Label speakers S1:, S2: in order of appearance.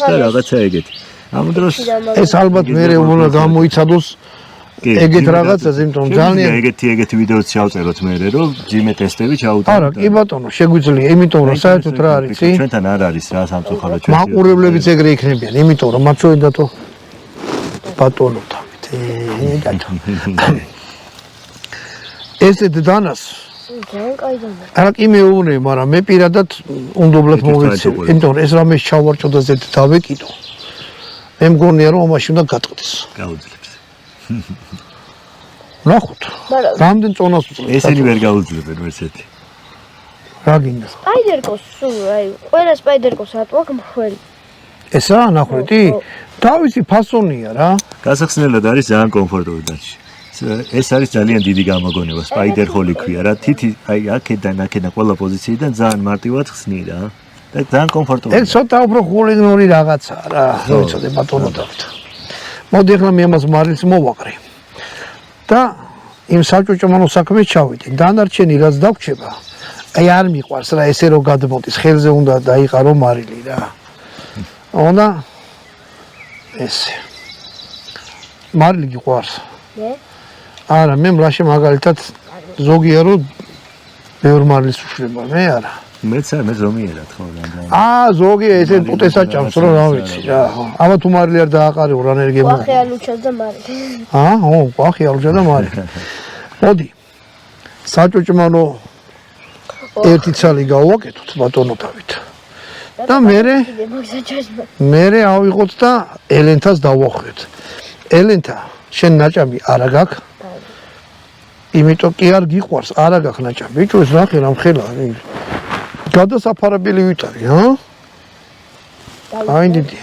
S1: და რაღაცა ეგეთი. ამ დროს
S2: ეს ალბათ მე უნდა გამოიცადოს ეგეთ რაღაცას, იმიტომ ძალიან
S1: ეგეთი ვიდეოც ჩავწეროთ მე, რომ ჯიმე ტესტები ჩაუტაროთ.
S2: არა, კი ბატონო, შეგვიძლია, იმიტომ რომ საერთოდ რა არის, იცი?
S1: ჩვენთან არ არის რა სამწუხარო ჩვენ.
S2: მაყურებლებიც ეგრე იქნებიან, იმიტომ რომ მათ შევედათო ბატონო თავით. ესეთ დანას
S3: ძალიან კაი დანა.
S2: არა კი მეუბნები, მაგრამ მე პირადად უნდობლად მოვეცე, იმიტომ რომ ეს რამე ჩავარჭო და ზედ დავეკიდო. მე მგონია რომ ამაში უნდა გატყდეს.
S1: გაუძლებს.
S2: ნახოთ. რამდენ წონას უწევს?
S1: ესენი ვერ გაუძლებენ ესეთი.
S2: რა გინდა?
S3: სპაიდერკოს, აი, ყველა სპაიდერკოს ატყვა მხველი.
S2: ესა ნახვეთი? თავისი ფასონია რა.
S1: გასახსნელად არის ძალიან კომფორტული დაში. ეს არის ძალიან დიდი გამოგონება, სპაიდერ ჰოლი ქვია რა. თითი აი აქედან ყველა პოზიციიდან ძალიან მარტივად ხსნი რა. და ძალიან კომფორტულია.
S2: ეს ცოტა უფრო ხულინური რაღაცაა რა, ვიცოდე ბატონო დავით. მოდი ახლა მე ამას მარილს მოვაყრე. და იმ საჭუჭმანო საქმეს ჩავიდე. დანარჩენი რაც დაგვრჩება, აი არ მიყვარს რა ესე რომ გადმოდის, ხელზე უნდა დაიყარო მარილი რა. უნდა ესე. მარილი გიყვარს?
S3: მე?
S2: არა, მე მლაშე მაგალითად ზოგია რომ ბევრ მარილს უშვება, მე არა.
S1: მეც არ მე ზომიერად ხო რა.
S2: ზოგი ესე პუტესა ჭამს რომ რა ვიცი რა. ამა თუ მარილი არ დააყარეო რა ენერგია.
S3: ყვახი ალუჩას და მარილი.
S2: ყვახი ალუჩა და მარილი. მოდი. საჭუჭმანო ერთი ცალი გავაკეთოთ ბატონო დავით. და მე ავიღოთ და ელენთას დავახვიოთ. ელენთა, შენ ნაჭამი არა გაქვს? იმიტომ კი არ გიყვარს, არა გაქვს ნაჭამი. ბიჭო ეს ნახე რა მხელა არის. გადასაფარებელი ვით არის, ჰა? აი დიდი.